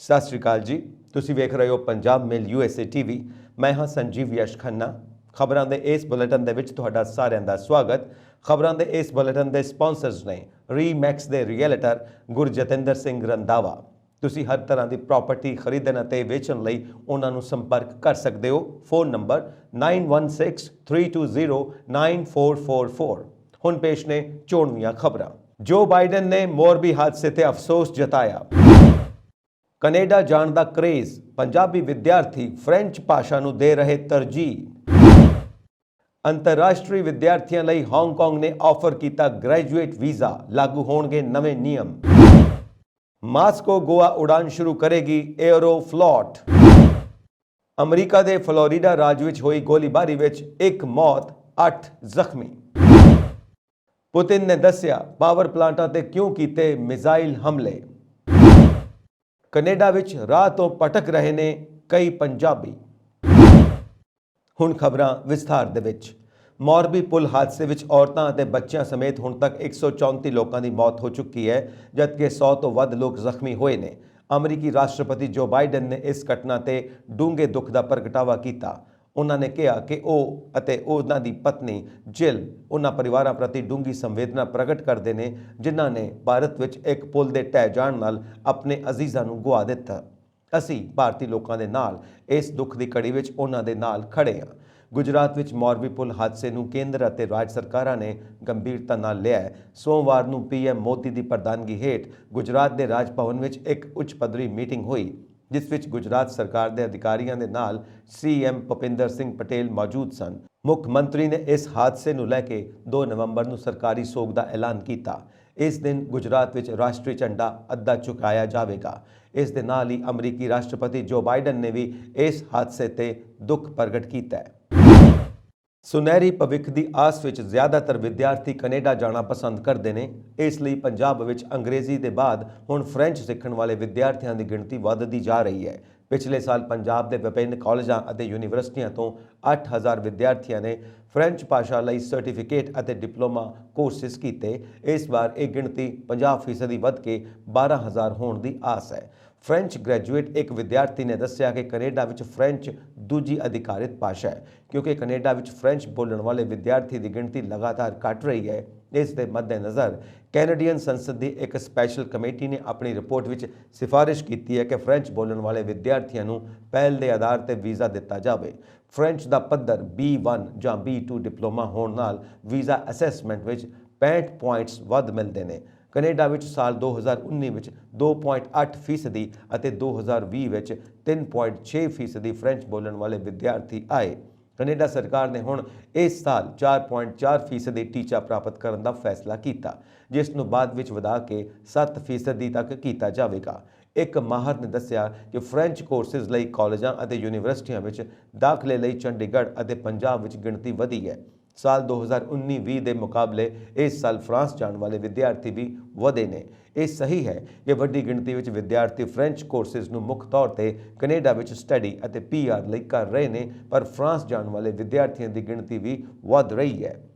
सत श्री अकाल जी। तुसी वेख रहे हो पंजाब मेल USA TV। मैं हाँ संजीव यश खन्ना। खबरों के इस बुलेटिन दे विच तुहाडा सारिਆਂ ਦਾ स्वागत। खबरों के इस बुलेटिन के स्पॉन्सर्स ने रीमैक्स के रियलटर गुरजतिंदर सिंह रंधावा। तुसी हर तरह की प्रॉपर्टी खरीदण ਅਤੇ ਵੇਚਣ ਲਈ ਉਹਨਾਂ ਨੂੰ संपर्क कर सकते हो। Phone number 9163209444। हुण पेश ने चोणवीआं खबरां। जो बाइडन ने मोरबी हादसे ते अफसोस जताया। कनेडा जाण दा क्रेज़, पंजाबी विद्यार्थी फ्रेंच भाषा नूं दे रहे तरजीह। अंतरराष्ट्रीय विद्यार्थियों लई हांगकांग ने ऑफर किया ग्रेजुएट वीज़ा, लागू होणगे नवे नियम। मास्को गोवा उड़ान शुरू करेगी एयरोफ्लॉट। अमरीका के फ्लोरिडा राज विच होई गोलीबारी विच 1 मौत 8 जख्मी। पुतिन ने दस्सिया पावर प्लांटां ते क्यों कीते मिसाइल हमले। कनेडा विच राह तो भटक रहे ने कई पंजाबी। हुण खबरां विस्तार दे विच। मोरबी पुल हादसे विच औरतां ते बच्चियां समेत हुण तक 134 लोगों की मौत हो चुकी है, जबकि 100 तो वध लोग जख्मी हुए ने। अमरीकी राष्ट्रपति जो बाइडन ने इस घटना ते डूंगे दुख का प्रगटावा किया। उन्होंने कहा कि उन्हां दी पत्नी जिल उन्हां परिवारां प्रति डूंगी संवेदना प्रगट करते हैं जिन्हां ने भारत विच एक पुल दे ढह जाण नाल अपने अजीज़ां नूं गुआ दिता। असी भारतीय लोगों के नाल इस दुख की घड़ी विच उन्हां दे नाल खड़े हाँ। गुजरात विच मोरबी पुल हादसे नूं केंद्र अते राज्य सरकारां ने गंभीरता नाल लिया है। सोमवार नूं PM मोदी की प्रधानगी हेठ गुजरात के राज भवन विच एक उच्च पद्धरी मीटिंग हुई, जिस विच गुजरात सरकार के अधिकारियों के नाल CM भुपिंदर सिंह पटेल मौजूद सन। मुख्यमंत्री ने इस हादसे नूं लैके 2 नवंबर नूं सरकारी सोग का ऐलान किया। इस दिन गुजरात विच राष्ट्रीय झंडा अद्धा चुकाया जाएगा। इस दे नाल ही अमरीकी राष्ट्रपति जो बाइडन ने भी इस हादसे ते दुख प्रगट किया है। सुनहरी भविख की आस विच ज़्यादातर विद्यार्थी कनेडा जाना पसंद करते हैं, इसलिए पंजाब विच अंग्रेजी के बाद हुण फ्रेंच सीखण वाले विद्यार्थियों की गिणती वधदी जा रही है। पिछले साल पंजाब के विभिन्न कॉलेजों और यूनीवर्सिटियों तो 8000 विद्यार्थियों ने फ्रेंच भाषा लई सर्टिफिकेट और डिप्लोमा कोर्सिस किए। इस बार यह गिणती 50% वध के 12000 होने की आस है। फ्रेंच ग्रेजुएट एक विद्यार्थी ने दस्सिया कि कनेडा विच फ्रेंच दूजी अधिकारित भाषा है, क्योंकि कनेडा विच फ्रेंच बोलने वाले विद्यार्थी की गिणती लगातार घट रही है। इस दे मद्देनज़र कैनेडियन संसद की एक स्पैशल कमेटी ने अपनी रिपोर्ट विच सिफारिश की है कि फ्रेंच बोलने वाले विद्यार्थियों को पहल के आधार पर वीज़ा दिता जाए। फ्रेंच का पद्धर B1 ਜਾਂ B2 डिप्लोमा होने नाल वीज़ा असैसमेंट विच 65 पॉइंट्स वध मिलते हैं। कनेडा विच साल 2019 विच 2.8% और 2020 विच 3.6% फ्रेंच बोलने वाले विद्यार्थी आए। कनेडा सरकार ने हुण इस साल 4.4% टीचा प्राप्त करने का फैसला किया, जिसनूं बाद विच वधा के 7% तक किया जाएगा। एक माहर ने दस्सिया कि फ्रेंच कोर्सिस लई कॉलेजों और यूनीवर्सिटियों में दाखिले लई चंडीगढ़ और पंजाब विच गिणती वधी है। साल 2019-20 के मुकाबले इस साल फ्रांस जाने वाले विद्यार्थी भी वधे ने। यह सही है कि वड्डी गिणती विच विद्यार्थी फ्रेंच कोर्सिस नूं मुख तौर पर कनेडा विच स्टडी और PR लई कर रहे हैं, पर फ्रांस जाने वाले विद्यार्थियों की गिणती भी वध रही है।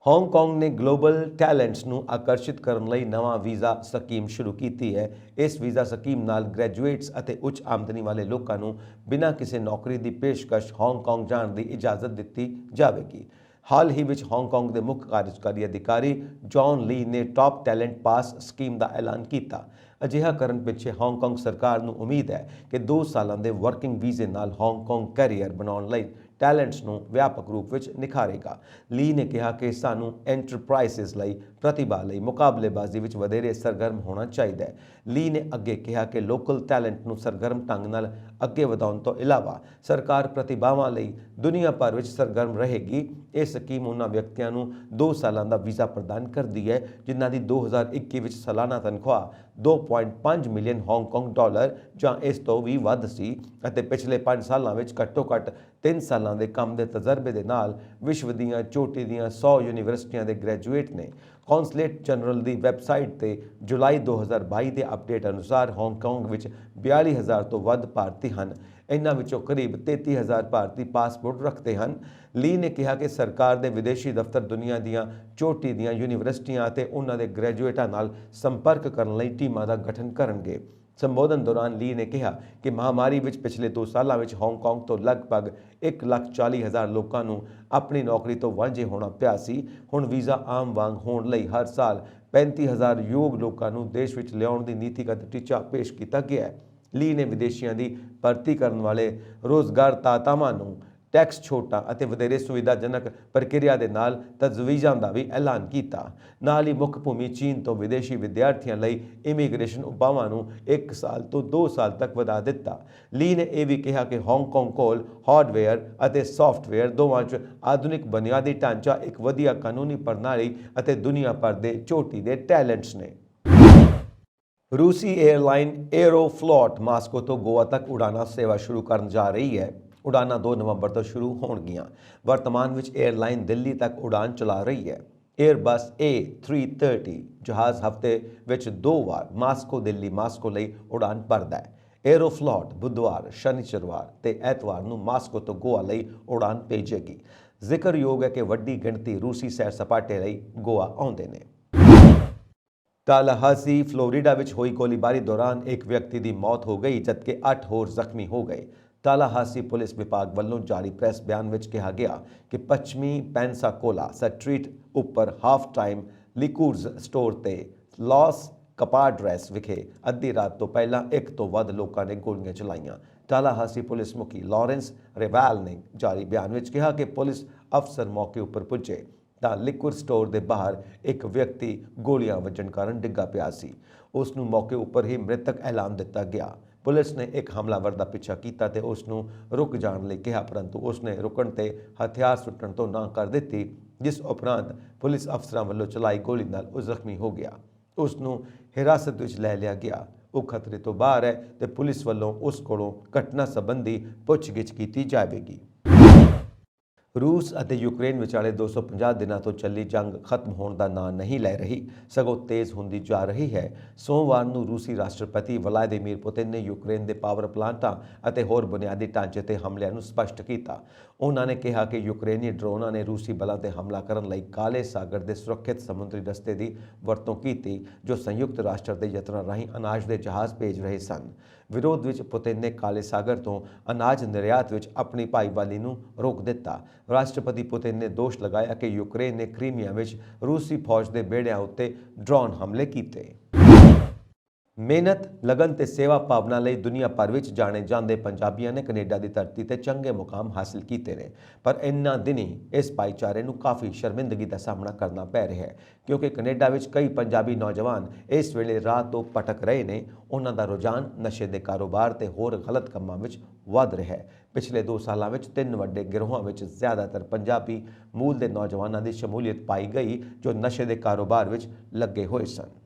हांगकांग ने ग्लोबल टैलेंट्स नूं आकर्षित करने लई नवा वीज़ा स्कीम शुरू की है। इस वीज़ा स्कीम नाल ग्रेजुएट्स और उच्च आमदनी वाले लोगों को बिना किसी नौकरी की पेशकश हांगकांग जाने की इजाज़त दी जाएगी। हाल ही में हांगकांग के मुख्य कार्यकारी अधिकारी जॉन ली ने टॉप टैलेंट पास स्कीम का ऐलान किया। अजिहा करन पिछे हांगकांग सरकार नूं उम्मीद है कि 2 सालों के वर्किंग वीज़े नाल हांगकांग कैरियर बनाने लई टैलेंट्स नूं व्यापक रूप में निखारेगा। ली ने कहा कि सानू एंटरप्राइसिस लई प्रतिभा लई मुकाबलेबाजी विच वधेरे सरगर्म होना चाहिए। ली ने अगे कहा कि लोकल टैलेंट नूं सरगर्म ढंग नाल अगे वधाउण तो इलावा सरकार प्रतिभावां लई दुनिया भर विच सरगर्म रहेगी। यह स्कीम उन्हां व्यक्तियों नूं 2 सालों का वीज़ा प्रदान करती है जिन्हां दी 2021 विच सालाना तनख्वाह 2.5 मिलियन हांगकांग डॉलर जां इस तो भी वध सी अते पिछले 5 सालों में घट्टो घट्ट 3 सालों के काम के तजर्बे के नाल विश्व दीयां चोटी दीयां 100 यूनीवर्सिटियां के ग्रेजुएट ने। कौंसलेट जनरल की वैबसाइट पर जुलाई 2022 के अपडेट अनुसार हांगकांग विच 42,000 तो वध भारती हैं। इन्हां विचों करीब 33,000 भारतीय पासपोर्ट रखते हैं। ली ने कहा कि सरकार के विदेशी दफ्तर दुनिया दीयां चोटी दीयां यूनीवर्सिटियां ते उन्हां दे ग्रेजुएटां नाल संपर्क करने लई टीमां दा गठन करनगे। ਸੰਬੋਧਨ ਦੌਰਾਨ ਲੀ ਨੇ ਕਿਹਾ ਕਿ ਮਹਾਮਾਰੀ ਵਿੱਚ ਪਿਛਲੇ 2 ਸਾਲਾਂ ਵਿੱਚ ਹਾਂਗਕਾਂਗ ਤੋਂ ਲਗਭਗ 1,40,000 ਲੋਕਾਂ ਨੂੰ ਆਪਣੀ ਨੌਕਰੀ ਤੋਂ ਵਾਂਝੇ ਹੋਣਾ ਪਿਆ ਸੀ। ਹੁਣ ਵੀਜ਼ਾ ਆਮ ਵਾਂਗ ਹੋਣ ਲਈ ਹਰ ਸਾਲ 35,000 ਯੋਗ ਲੋਕਾਂ ਨੂੰ ਦੇਸ਼ ਵਿੱਚ ਲਿਆਉਣ ਦੀ ਨੀਤੀਗਤ ਟੀਚਾ ਪੇਸ਼ ਕੀਤਾ ਗਿਆ ਹੈ। ਲੀ ਨੇ ਵਿਦੇਸ਼ੀਆਂ ਦੀ ਭਰਤੀ ਕਰਨ ਵਾਲੇ ਰੋਜ਼ਗਾਰਦਾਤਾਵਾਂ ਨੂੰ ਟੈਕਸ ਛੋਟਾਂ ਅਤੇ ਵਧੇਰੇ ਸੁਵਿਧਾਜਨਕ ਪ੍ਰਕਿਰਿਆ ਦੇ ਨਾਲ ਤਜਵੀਜ਼ਾਂ ਦਾ ਵੀ ਐਲਾਨ ਕੀਤਾ। ਨਾਲ ਹੀ ਮੁੱਖ ਭੂਮੀ ਚੀਨ ਤੋਂ ਵਿਦੇਸ਼ੀ ਵਿਦਿਆਰਥੀਆਂ ਲਈ ਇਮੀਗ੍ਰੇਸ਼ਨ ਉਪਾਵਾਂ ਨੂੰ 1 ਸਾਲ ਤੋਂ 2 ਸਾਲ ਤੱਕ ਵਧਾ ਦਿੱਤਾ। ਲੀ ਨੇ ਇਹ ਵੀ ਕਿਹਾ ਕਿ ਹਾਂਗਕਾਂਗ ਕੋਲ ਹਾਰਡਵੇਅਰ ਅਤੇ ਸੌਫਟਵੇਅਰ ਦੋਵਾਂ 'ਚ ਆਧੁਨਿਕ ਬੁਨਿਆਦੀ ਢਾਂਚਾ, ਇੱਕ ਵਧੀਆ ਕਾਨੂੰਨੀ ਪ੍ਰਣਾਲੀ ਅਤੇ ਦੁਨੀਆ ਭਰ ਦੇ ਚੋਟੀ ਦੇ ਟੈਲੈਂਟਸ ਨੇ। ਰੂਸੀ 에ਅਰਲਾਈਨ ਏਰੋਫਲੋਟ ਮਾਸਕੋ ਤੋਂ ਗੋਆ ਤੱਕ ਉਡਾਨਾਂ ਸੇਵਾ ਸ਼ੁਰੂ ਕਰਨ ਜਾ ਰਹੀ ਹੈ। ਉਡਾਨਾਂ 2 ਨਵੰਬਰ ਤੋਂ ਸ਼ੁਰੂ ਹੋਣਗੀਆਂ। ਵਰਤਮਾਨ ਵਿੱਚ 에ਅਰਲਾਈਨ ਦਿੱਲੀ ਤੱਕ ਉਡਾਨ ਚਲਾ ਰਹੀ ਹੈ। ਏਅਰਬਸ A330 ਜਹਾਜ਼ ਹਫ਼ਤੇ ਵਿੱਚ 2 ਵਾਰ ਮਾਸਕੋ ਦਿੱਲੀ ਮਾਸਕੋ ਲਈ ਉਡਾਨ ਭਰਦਾ ਹੈ। ਏਰੋਫਲੋਟ ਬੁੱਧਵਾਰ, ਸ਼ਨੀਚਰਵਾਰ ਤੇ ਐਤਵਾਰ ਨੂੰ ਮਾਸਕੋ ਤੋਂ ਗੋਆ ਲਈ ਉਡਾਨ ਭੇਜੇਗੀ। ਜ਼ਿਕਰਯੋਗ ਹੈ ਕਿ ਵੱਡੀ ਗਿਣਤੀ ਰੂਸੀ ਸੈਰ ਸਪਾਟੇ ਲਈ ਗੋਆ ਆਉਂਦੇ ਨੇ। ਤਾਲਾਹਾਸੀ, ਫਲੋਰੀਡਾ ਵਿੱਚ ਹੋਈ ਗੋਲੀਬਾਰੀ ਦੌਰਾਨ ਇੱਕ ਵਿਅਕਤੀ ਦੀ ਮੌਤ ਹੋ ਗਈ ਜਦਕਿ 8 ਹੋਰ ਜ਼ਖਮੀ ਹੋ ਗਏ। ਤਾਲਾਹਾਸੀ ਪੁਲਿਸ ਵਿਭਾਗ ਵੱਲੋਂ ਜਾਰੀ ਪ੍ਰੈਸ ਬਿਆਨ ਵਿੱਚ ਕਿਹਾ ਗਿਆ ਕਿ ਪੱਛਮੀ ਪੈਂਸਾਕੋਲਾ ਸਟਰੀਟ ਉੱਪਰ ਹਾਫ ਟਾਈਮ ਲਿਕੂਰਜ਼ ਸਟੋਰ ਤੇ ਲਾਸ ਕਪਾਡਰੈਸ ਵਿਖੇ ਅੱਧੀ ਰਾਤ ਤੋਂ ਪਹਿਲਾਂ 1 ਤੋਂ ਵੱਧ ਲੋਕਾਂ ਨੇ ਗੋਲੀਆਂ ਚਲਾਈਆਂ। ਤਾਲਾਹਾਸੀ ਪੁਲਿਸ ਮੁਖੀ ਲਾਰੈਂਸ ਰਿਵਾਲ ਨੇ ਜਾਰੀ ਬਿਆਨ ਵਿੱਚ ਕਿਹਾ ਕਿ ਪੁਲਿਸ ਅਫਸਰ ਮੌਕੇ ਉੱਪਰ ਪੁੱਜੇ ਤਾਂ ਲਿਕੁਰ ਸਟੋਰ ਦੇ ਬਾਹਰ ਇੱਕ ਵਿਅਕਤੀ ਗੋਲੀਆਂ ਵੱਜਣ ਕਾਰਨ ਡਿੱਗਾ ਪਿਆ ਸੀ। ਉਸ ਨੂੰ ਮੌਕੇ ਉੱਪਰ ਹੀ ਮ੍ਰਿਤਕ ਐਲਾਨ ਦਿੱਤਾ ਗਿਆ। ਪੁਲਿਸ ਨੇ ਇੱਕ ਹਮਲਾਵਰ ਦਾ ਪਿੱਛਾ ਕੀਤਾ ਤੇ ਉਸ ਨੂੰ ਰੁਕ ਜਾਣ ਲਈ ਕਿਹਾ, ਪਰੰਤੂ ਉਸ ਨੇ ਰੁਕਣ ਤੇ ਹਥਿਆਰ ਸੁੱਟਣ ਤੋਂ ਨਾ ਕਰ ਦਿੱਤੀ, ਜਿਸ ਉਪਰੰਤ ਪੁਲਿਸ ਅਫਸਰਾਂ ਵੱਲੋਂ ਚਲਾਈ ਗੋਲੀ ਨਾਲ ਉਹ ਜ਼ਖਮੀ ਹੋ ਗਿਆ। ਉਸ ਨੂੰ ਹਿਰਾਸਤ ਵਿੱਚ ਲੈ ਲਿਆ ਗਿਆ। ਉਹ ਖਤਰੇ ਤੋਂ ਬਾਹਰ ਹੈ ਤੇ ਪੁਲਿਸ ਵੱਲੋਂ ਉਸ ਕੋਲੋਂ ਘਟਨਾ ਸੰਬੰਧੀ ਪੁੱਛਗਿੱਛ ਕੀਤੀ ਜਾਵੇਗੀ। ਰੂਸ ਅਤੇ ਯੂਕਰੇਨ ਵਿਚਾਲੇ 250 ਦਿਨਾਂ ਤੋਂ ਚੱਲੀ ਜੰਗ ਖਤਮ ਹੋਣ ਦਾ ਨਾਂ ਨਹੀਂ ਲੈ ਰਹੀ, ਸਗੋਂ ਤੇਜ਼ ਹੁੰਦੀ ਜਾ ਰਹੀ ਹੈ। ਸੋਮਵਾਰ ਨੂੰ ਰੂਸੀ ਰਾਸ਼ਟਰਪਤੀ ਵਲਾਦੀਮੀਰ ਪੁਤਿਨ ਨੇ ਯੂਕਰੇਨ ਦੇ ਪਾਵਰ ਪਲਾਂਟਾਂ ਅਤੇ ਹੋਰ ਬੁਨਿਆਦੀ ਢਾਂਚੇ ਤੇ ਹਮਲਿਆਂ ਨੂੰ ਸਪਸ਼ਟ ਕੀਤਾ। ਉਹਨਾਂ ਨੇ ਕਿਹਾ ਕਿ ਯੂਕਰੇਨੀ ਡਰੋਨਾਂ ਨੇ ਰੂਸੀ ਬਲਾਂ ਤੇ ਹਮਲਾ ਕਰਨ ਲਈ ਕਾਲੇ ਸਾਗਰ ਦੇ ਸੁਰੱਖਿਅਤ ਸਮੁੰਦਰੀ ਰਸਤੇ ਦੀ ਵਰਤੋਂ ਕੀਤੀ, ਜੋ ਸੰਯੁਕਤ ਰਾਸ਼ਟਰ ਦੇ ਯਤਨਾਂ ਰਾਹੀਂ ਅਨਾਜ ਦੇ ਜਹਾਜ਼ ਭੇਜ ਰਹੇ ਸਨ। ਵਿਰੋਧ ਵਿੱਚ ਪੁਤਿਨ ਨੇ ਕਾਲੇ ਸਾਗਰ ਤੋਂ ਅਨਾਜ ਨਿਰਯਾਤ ਵਿੱਚ ਆਪਣੀ ਭਾਈਵਾਲੀ ਨੂੰ ਰੋਕ ਦਿੱਤਾ। ਰਾਸ਼ਟਰਪਤੀ ਪੁਤਿਨ ਨੇ ਦੋਸ਼ ਲਗਾਇਆ ਕਿ ਯੂਕਰੇਨ ਨੇ ਕ੍ਰੀਮੀਆ ਵਿੱਚ ਰੂਸੀ ਫੌਜ ਦੇ ਬੇੜਿਆਂ ਉੱਤੇ ਡਰੋਨ ਹਮਲੇ ਕੀਤੇ। ਮਿਹਨਤ, ਲਗਨ ਤੇ ਸੇਵਾ ਭਾਵਨਾ ਲਈ ਦੁਨੀਆ ਭਰ ਵਿੱਚ ਜਾਣੇ ਜਾਂਦੇ ਪੰਜਾਬੀਆਂ ਨੇ ਕੈਨੇਡਾ ਦੀ ਧਰਤੀ ਤੇ ਚੰਗੇ ਮੁਕਾਮ ਹਾਸਿਲ ਕੀਤੇ ਨੇ, ਪਰ ਇਨ੍ਹਾਂ ਦਿਨੀ ਇਸ ਭਾਈਚਾਰੇ ਨੂੰ ਕਾਫੀ ਸ਼ਰਮਿੰਦਗੀ ਦਾ ਸਾਹਮਣਾ ਕਰਨਾ ਪੈ ਰਿਹਾ ਹੈ, ਕਿਉਂਕਿ ਕੈਨੇਡਾ ਵਿੱਚ ਕਈ ਪੰਜਾਬੀ ਨੌਜਵਾਨ ਇਸ ਵੇਲੇ ਰਾਹ ਤੋਂ ਭਟਕ ਰਹੇ ਨੇ। ਉਹਨਾਂ ਦਾ ਰੁਝਾਨ ਨਸ਼ੇ ਦੇ ਕਾਰੋਬਾਰ ਤੇ ਹੋਰ ਗਲਤ ਕੰਮਾਂ ਵਿੱਚ ਵੱਧ ਰਿਹਾ ਹੈ। ਪਿਛਲੇ 2 ਸਾਲਾਂ ਵਿੱਚ 3 ਵੱਡੇ ਗਿਰੋਹਾਂ ਵਿੱਚ ਜ਼ਿਆਦਾਤਰ ਪੰਜਾਬੀ ਮੂਲ ਦੇ ਨੌਜਵਾਨਾਂ ਦੀ ਸ਼ਮੂਲੀਅਤ ਪਾਈ ਗਈ, ਜੋ ਨਸ਼ੇ ਦੇ ਕਾਰੋਬਾਰ ਵਿੱਚ ਲੱਗੇ ਹੋਏ ਸਨ।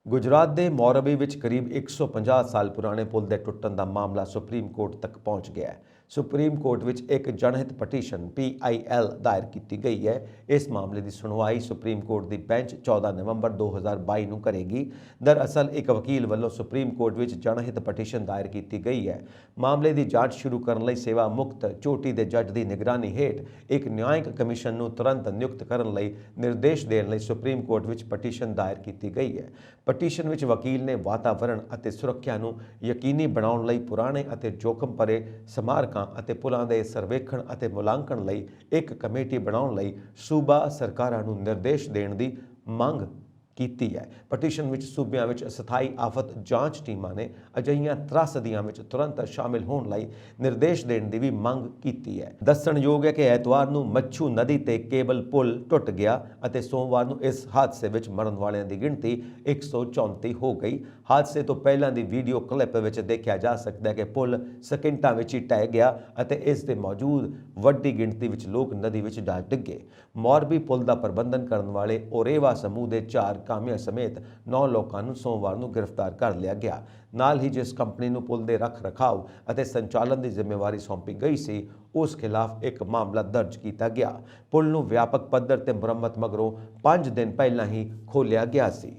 ਗੁਜਰਾਤ ਦੇ ਮੋਰਬੀ ਵਿੱਚ ਕਰੀਬ 150 ਸਾਲ ਪੁਰਾਣੇ ਪੁਲ ਦੇ ਟੁੱਟਣ ਦਾ ਮਾਮਲਾ ਸੁਪਰੀਮ ਕੋਰਟ ਤੱਕ ਪਹੁੰਚ ਗਿਆ ਹੈ। ਸੁਪਰੀਮ ਕੋਰਟ ਵਿੱਚ ਇੱਕ ਜਨਹਿਤ ਪਟੀਸ਼ਨ PIL ਦਾਇਰ ਕੀਤੀ ਗਈ ਹੈ। ਇਸ ਮਾਮਲੇ ਦੀ ਸੁਣਵਾਈ ਸੁਪਰੀਮ ਕੋਰਟ ਦੀ ਬੈਂਚ 14 ਨਵੰਬਰ 2022 ਨੂੰ ਕਰੇਗੀ। ਦਰਅਸਲ ਇੱਕ ਵਕੀਲ ਵੱਲੋਂ ਸੁਪਰੀਮ ਕੋਰਟ ਵਿੱਚ ਜਨਹਿਤ ਪਟੀਸ਼ਨ ਦਾਇਰ ਕੀਤੀ ਗਈ ਹੈ। ਮਾਮਲੇ ਦੀ ਜਾਂਚ ਸ਼ੁਰੂ ਕਰਨ ਲਈ ਸੇਵਾ ਮੁਕਤ ਚੋਟੀ ਦੇ ਜੱਜ ਦੀ ਨਿਗਰਾਨੀ ਹੇਠ ਇੱਕ ਨਿਆਂਇਕ ਕਮਿਸ਼ਨ ਨੂੰ ਤੁਰੰਤ ਨਿਯੁਕਤ ਕਰਨ ਲਈ ਨਿਰਦੇਸ਼ ਦੇਣ ਲਈ ਸੁਪਰੀਮ ਕੋਰਟ ਵਿੱਚ ਪਟੀਸ਼ਨ ਦਾਇਰ ਕੀਤੀ ਗਈ ਹੈ। ਪਟੀਸ਼ਨ ਵਿੱਚ ਵਕੀਲ ਨੇ ਵਾਤਾਵਰਣ ਅਤੇ ਸੁਰੱਖਿਆ ਨੂੰ ਯਕੀਨੀ ਬਣਾਉਣ ਲਈ ਪੁਰਾਣੇ ਅਤੇ ਜੋਖਮ ਭਰੇ ਸਮਾਰਕਾਂ ਅਤੇ ਪੁਲਾਂ ਦੇ ਸਰਵੇਖਣ ਅਤੇ ਮੁਲਾਂਕਣ ਲਈ ਇੱਕ ਕਮੇਟੀ ਬਣਾਉਣ ਲਈ ਸੂਬਾ ਸਰਕਾਰਾਂ ਨੂੰ ਨਿਰਦੇਸ਼ ਦੇਣ ਦੀ ਮੰਗ ਕੀਤੀ ਹੈ। ਪਟੀਸ਼ਨ ਵਿੱਚ ਸੂਬਿਆਂ ਵਿੱਚ ਸਥਾਈ ਆਫਤ ਜਾਂਚ ਟੀਮਾਂ ਨੇ ਅਜਿਹੀਆਂ ਤਰਾਸਦੀਆਂ ਵਿੱਚ ਤੁਰੰਤ ਸ਼ਾਮਿਲ ਹੋਣ ਲਈ ਨਿਰਦੇਸ਼ ਦੇਣ ਦੀ ਵੀ ਮੰਗ ਕੀਤੀ ਹੈ। ਦੱਸਣਯੋਗ ਹੈ ਕਿ ਐਤਵਾਰ ਨੂੰ ਮੱਛੂ ਨਦੀ ਤੇ ਕੇਬਲ ਪੁਲ ਟੁੱਟ ਗਿਆ ਅਤੇ ਸੋਮਵਾਰ ਨੂੰ ਇਸ ਹਾਦਸੇ ਵਿੱਚ ਮਰਨ ਵਾਲਿਆਂ ਦੀ ਗਿਣਤੀ 134 ਹੋ ਗਈ। ਹਾਦਸੇ ਤੋਂ ਪਹਿਲਾਂ ਦੀ ਵੀਡੀਓ ਕਲਿੱਪ ਵਿੱਚ ਦੇਖਿਆ ਜਾ ਸਕਦਾ ਹੈ ਕਿ ਪੁਲ ਸਕਿੰਟਾਂ ਵਿੱਚ ਹੀ ਢਹਿ ਗਿਆ ਅਤੇ ਇਸ ਦੇ ਮੌਜੂਦ ਵੱਡੀ ਗਿਣਤੀ ਵਿੱਚ ਲੋਕ ਨਦੀ ਵਿੱਚ ਜਾ ਡਿੱਗੇ। ਮੋਰਬੀ ਪੁਲ ਦਾ ਪ੍ਰਬੰਧਨ ਕਰਨ ਵਾਲੇ ਓਰੇਵਾ ਸਮੂਹ ਦੇ 4 ਕਾਮਿਆਂ ਸਮੇਤ 9 ਲੋਕਾਂ ਨੂੰ ਸੋਮਵਾਰ ਨੂੰ ਗ੍ਰਿਫਤਾਰ ਕਰ ਲਿਆ ਗਿਆ। ਨਾਲ ਹੀ ਜਿਸ ਕੰਪਨੀ ਨੂੰ ਪੁਲ ਦੇ ਰੱਖ ਰਖਾਓ ਅਤੇ ਸੰਚਾਲਨ ਦੀ ਜ਼ਿੰਮੇਵਾਰੀ ਸੌਂਪੀ ਗਈ ਸੀ, ਉਸ ਖਿਲਾਫ ਇੱਕ ਮਾਮਲਾ ਦਰਜ ਕੀਤਾ ਗਿਆ। ਪੁਲ ਨੂੰ ਵਿਆਪਕ ਪੱਧਰ ਤੇ ਮੁਰੰਮਤ ਮਗਰੋਂ 5 ਦਿਨ ਪਹਿਲਾਂ ਹੀ ਖੋਲ੍ਹਿਆ ਗਿਆ ਸੀ।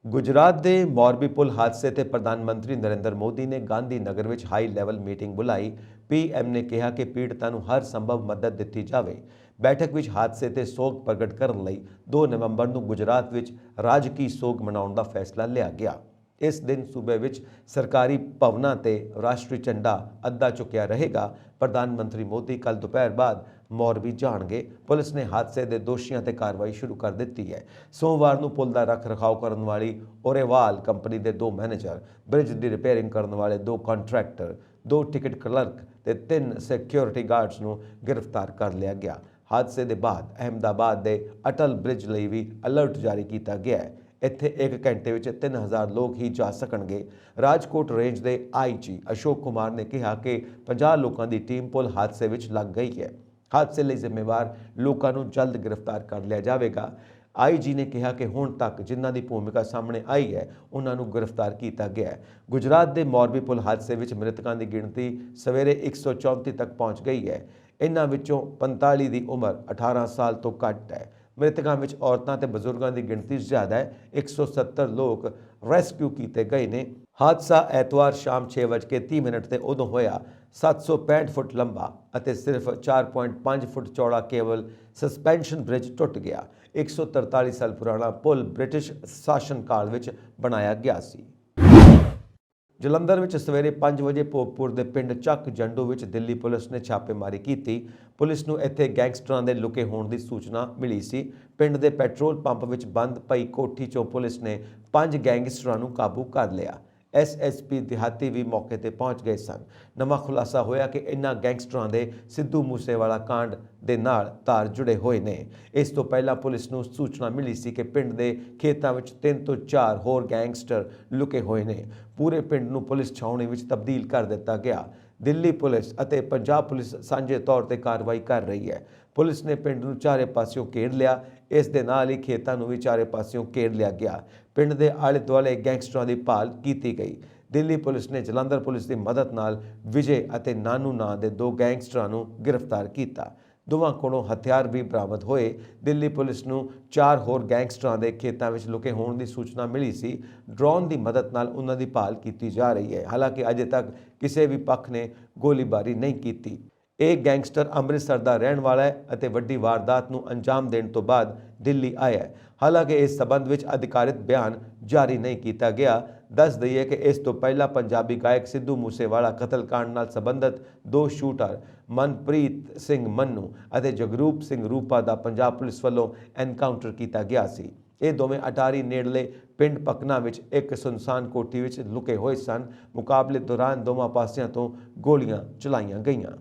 ਗੁਜਰਾਤ ਦੇ ਮੋਰਬੀ ਪੁਲ ਹਾਦਸੇ ਤੇ ਪ੍ਰਧਾਨ ਮੰਤਰੀ ਨਰਿੰਦਰ ਮੋਦੀ ਨੇ ਗਾਂਧੀ ਨਗਰ ਵਿੱਚ ਹਾਈ ਲੈਵਲ ਮੀਟਿੰਗ ਬੁਲਾਈ। PM ਨੇ ਕਿਹਾ ਕਿ ਪੀੜਤਾਂ ਨੂੰ ਹਰ ਸੰਭਵ ਮਦਦ ਦਿੱਤੀ ਜਾਵੇ। ਬੈਠਕ ਵਿੱਚ ਹਾਦਸੇ ਤੇ ਸੋਗ ਪ੍ਰਗਟ ਕਰਨ ਲਈ 2 ਨਵੰਬਰ ਨੂੰ ਗੁਜਰਾਤ ਵਿੱਚ ਰਾਜਕੀ ਸੋਗ ਮਨਾਉਣ ਦਾ ਫੈਸਲਾ ਲਿਆ ਗਿਆ। ਇਸ ਦਿਨ ਸੂਬੇ ਵਿੱਚ ਸਰਕਾਰੀ ਭਵਨਾਂ ਤੇ ਰਾਸ਼ਟਰੀ ਝੰਡਾ ਅੱਧਾ ਝੁਕਿਆ ਰਹੇਗਾ। ਪ੍ਰਧਾਨ ਮੰਤਰੀ ਮੋਦੀ ਕੱਲ ਦੁਪਹਿਰ ਬਾਅਦ ਮੋਰਬੀ ਜਾਣਗੇ। ਪੁਲਿਸ ਨੇ ਹਾਦਸੇ ਦੇ ਦੋਸ਼ੀਆਂ ਤੇ ਕਾਰਵਾਈ ਸ਼ੁਰੂ ਕਰ ਦਿੱਤੀ ਹੈ। ਸੋਮਵਾਰ ਨੂੰ ਪੁਲ ਦਾ ਰੱਖ ਰਖਾਓ ਕਰਨ ਵਾਲੀ ਓਰੇਵਾਲ ਕੰਪਨੀ ਦੇ 2 ਮੈਨੇਜਰ, ਬ੍ਰਿਜ ਦੀ ਰਿਪੇਅਰਿੰਗ ਕਰਨ ਵਾਲੇ 2 ਕੰਟਰੈਕਟਰ, 2 ਟਿਕਟ ਕਲਰਕ ਤੇ 3 ਸਿਕਿਉਰਿਟੀ ਗਾਰਡਸ ਨੂੰ ਗ੍ਰਿਫਤਾਰ ਕਰ ਲਿਆ ਗਿਆ। ਹਾਦਸੇ ਦੇ ਬਾਅਦ ਅਹਿਮਦਾਬਾਦ ਦੇ ਅਟਲ ਬ੍ਰਿਜ ਲਈ ਵੀ ਅਲਰਟ ਜਾਰੀ ਕੀਤਾ ਗਿਆ ਹੈ। ਇੱਥੇ 1 ਘੰਟੇ ਵਿੱਚ 3000 ਲੋਕ ਹੀ ਜਾ ਸਕਣਗੇ। ਰਾਜਕੋਟ ਰੇਂਜ ਦੇ ਆਈਜੀ ਅਸ਼ੋਕ ਕੁਮਾਰ ਨੇ ਕਿਹਾ ਕਿ 50 ਲੋਕਾਂ ਦੀ ਟੀਮ ਪੁਲ ਹਾਦਸੇ ਵਿੱਚ ਲੱਗ ਗਈ ਹੈ। ਹਾਦਸੇ ਲਈ ਜ਼ਿੰਮੇਵਾਰ ਲੋਕਾਂ ਨੂੰ ਜਲਦ ਗ੍ਰਿਫਤਾਰ ਕਰ ਲਿਆ ਜਾਵੇਗਾ। ਆਈਜੀ ਨੇ ਕਿਹਾ ਕਿ ਹੁਣ ਤੱਕ ਜਿਨ੍ਹਾਂ ਦੀ ਭੂਮਿਕਾ ਸਾਹਮਣੇ ਆਈ ਹੈ ਉਹਨਾਂ ਨੂੰ ਗ੍ਰਿਫਤਾਰ ਕੀਤਾ ਗਿਆ ਹੈ। ਗੁਜਰਾਤ ਦੇ ਮੋਰਬੀ ਪੁਲ ਹਾਦਸੇ ਵਿੱਚ ਮ੍ਰਿਤਕਾਂ ਦੀ ਗਿਣਤੀ ਸਵੇਰੇ 134 ਤੱਕ ਪਹੁੰਚ ਗਈ ਹੈ। ਇਨ੍ਹਾਂ ਵਿੱਚੋਂ 45 ਦੀ ਉਮਰ 18 ਸਾਲ ਤੋਂ ਘੱਟ ਹੈ। ਮ੍ਰਿਤਕਾਂ ਵਿੱਚ ਔਰਤਾਂ ਤੇ ਬਜ਼ੁਰਗਾਂ ਦੀ ਗਿਣਤੀ ਜ਼ਿਆਦਾ ਹੈ। 170 ਲੋਕ ਰੈਸਕਿਊ ਕੀਤੇ ਗਏ ਨੇ। ਹਾਦਸਾ ਐਤਵਾਰ ਸ਼ਾਮ 6:30 ਤੇ ਉਦੋਂ ਹੋਇਆ। 765 ਫੁੱਟ ਲੰਬਾ ਅਤੇ ਸਿਰਫ 4.5 ਫੁੱਟ ਚੌੜਾ ਕੇਵਲ ਸਸਪੈਂਸ਼ਨ ਬ੍ਰਿਜ ਟੁੱਟ ਗਿਆ। 143 ਸਾਲ ਪੁਰਾਣਾ ਪੁਲ ਬ੍ਰਿਟਿਸ਼ ਸ਼ਾਸਨ ਕਾਲ ਵਿੱਚ ਬਣਾਇਆ ਗਿਆ ਸੀ। ਜਲੰਧਰ ਵਿੱਚ ਸਵੇਰੇ 5 ਵਜੇ ਭੋਗਪੁਰ ਦੇ ਪਿੰਡ ਚੱਕ ਜੰਡੂ ਵਿੱਚ ਦਿੱਲੀ ਪੁਲਿਸ ਨੇ ਛਾਪੇਮਾਰੀ ਕੀਤੀ। ਪੁਲਿਸ ਨੂੰ ਇੱਥੇ ਗੈਂਗਸਟਰਾਂ ਦੇ ਲੁਕੇ ਹੋਣ ਦੀ ਸੂਚਨਾ ਮਿਲੀ ਸੀ। ਪਿੰਡ ਦੇ ਪੈਟਰੋਲ ਪੰਪ ਵਿੱਚ ਬੰਦ ਪਈ ਕੋਠੀ 'ਚੋਂ ਪੁਲਿਸ ਨੇ 5 ਗੈਂਗਸਟਰਾਂ ਨੂੰ ਕਾਬੂ ਕਰ ਲਿਆ। ਐਸਐਸਪੀ ਦਿਹਾਤੀ ਵੀ ਮੌਕੇ ਤੇ ਪਹੁੰਚ ਗਏ ਸਨ। ਨਵਾਂ ਖੁਲਾਸਾ ਹੋਇਆ ਕਿ ਇਨ੍ਹਾਂ ਗੈਂਗਸਟਰਾਂ ਦੇ ਸਿੱਧੂ ਮੂਸੇਵਾਲਾ ਕਾਂਡ ਦੇ ਨਾਲ ਤਾਰ ਜੁੜੇ ਹੋਏ ਨੇ। ਇਸ ਤੋਂ ਪਹਿਲਾਂ ਪੁਲਿਸ ਨੂੰ ਸੂਚਨਾ ਮਿਲੀ ਸੀ ਕਿ ਪਿੰਡ ਦੇ ਖੇਤਾਂ ਵਿੱਚ 3 ਤੋਂ 4 ਹੋਰ ਗੈਂਗਸਟਰ ਲੁਕੇ ਹੋਏ ਨੇ। ਪੂਰੇ ਪਿੰਡ ਨੂੰ ਪੁਲਿਸ ਛਾਉਣੀ ਵਿੱਚ ਤਬਦੀਲ ਕਰ ਦਿੱਤਾ ਗਿਆ। ਦਿੱਲੀ ਪੁਲਿਸ ਅਤੇ ਪੰਜਾਬ ਪੁਲਿਸ ਸਾਂਝੇ ਤੌਰ ਤੇ ਕਾਰਵਾਈ ਕਰ ਰਹੀ ਹੈ। ਪੁਲਿਸ ਨੇ ਪਿੰਡ ਨੂੰ ਚਾਰੇ ਪਾਸਿਓਂ ਘੇਰ ਲਿਆ। ਇਸ ਦੇ ਨਾਲ ਹੀ ਖੇਤਾਂ ਨੂੰ ਵੀ ਚਾਰੇ ਪਾਸਿਓਂ ਘੇਰ ਲਿਆ ਗਿਆ। ਪਿੰਡ ਦੇ ਆਲੇ ਦੁਆਲੇ ਗੈਂਗਸਟਰਾਂ ਦੀ ਭਾਲ ਕੀਤੀ ਗਈ। ਦਿੱਲੀ ਪੁਲਿਸ ਨੇ ਜਲੰਧਰ ਪੁਲਿਸ ਦੀ ਮਦਦ ਨਾਲ ਵਿਜੇ ਅਤੇ ਨਾਨੂ ਨਾਂ ਦੇ 2 ਗੈਂਗਸਟਰਾਂ ਨੂੰ ਗ੍ਰਿਫਤਾਰ ਕੀਤਾ। ਦੋਵਾਂ ਕੋਲੋਂ ਹਥਿਆਰ ਵੀ ਬਰਾਮਦ ਹੋਏ। ਦਿੱਲੀ ਪੁਲਿਸ ਨੂੰ 4 ਹੋਰ ਗੈਂਗਸਟਰਾਂ ਦੇ ਖੇਤਾਂ ਵਿੱਚ ਲੁਕੇ ਹੋਣ ਦੀ ਸੂਚਨਾ ਮਿਲੀ ਸੀ। ਡਰੋਨ ਦੀ ਮਦਦ ਨਾਲ ਉਹਨਾਂ ਦੀ ਭਾਲ ਕੀਤੀ ਜਾ ਰਹੀ ਹੈ। ਹਾਲਾਂਕਿ ਅਜੇ ਤੱਕ ਕਿਸੇ ਵੀ ਪੱਖ ਨੇ ਗੋਲੀਬਾਰੀ ਨਹੀਂ ਕੀਤੀ। ਇਹ ਗੈਂਗਸਟਰ ਅੰਮ੍ਰਿਤਸਰ ਦਾ ਰਹਿਣ ਵਾਲਾ ਹੈ ਅਤੇ ਵੱਡੀ ਵਾਰਦਾਤ ਨੂੰ ਅੰਜਾਮ ਦੇਣ ਤੋਂ ਬਾਅਦ ਦਿੱਲੀ ਆਇਆ ਹੈ। ਹਾਲਾਂਕਿ ਇਸ ਸਬੰਧ ਵਿੱਚ ਅਧਿਕਾਰਿਤ ਬਿਆਨ ਜਾਰੀ ਨਹੀਂ ਕੀਤਾ ਗਿਆ। ਦੱਸ ਦਈਏ ਕਿ ਇਸ ਤੋਂ ਪਹਿਲਾਂ ਪੰਜਾਬੀ ਗਾਇਕ ਸਿੱਧੂ ਮੂਸੇਵਾਲਾ ਕਤਲकांड ਨਾਲ ਸੰਬੰਧਿਤ 2 ਸ਼ੂਟਰ ਮਨਪ੍ਰੀਤ ਸਿੰਘ ਮੰਨੂ ਅਤੇ ਜਗਰੂਪ ਸਿੰਘ ਰੂਪਾ ਦਾ ਪੰਜਾਬ ਪੁਲਿਸ ਵੱਲੋਂ ਐਨਕਾਊਂਟਰ ਕੀਤਾ ਗਿਆ ਸੀ। ਇਹ ਦੋਵੇਂ ਅਟਾਰੀ ਨੇੜਲੇ ਪਿੰਡ ਪਕਨਾ ਵਿੱਚ ਇੱਕ ਸੁਨਸਾਨ ਕੋਠੀ ਵਿੱਚ ਲੁਕੇ ਹੋਏ ਸਨ। ਮੁਕਾਬਲੇ ਦੌਰਾਨ ਦੋਵਾਂ ਪਾਸਿਆਂ ਤੋਂ ਗੋਲੀਆਂ ਚਲਾਈਆਂ ਗਈਆਂ।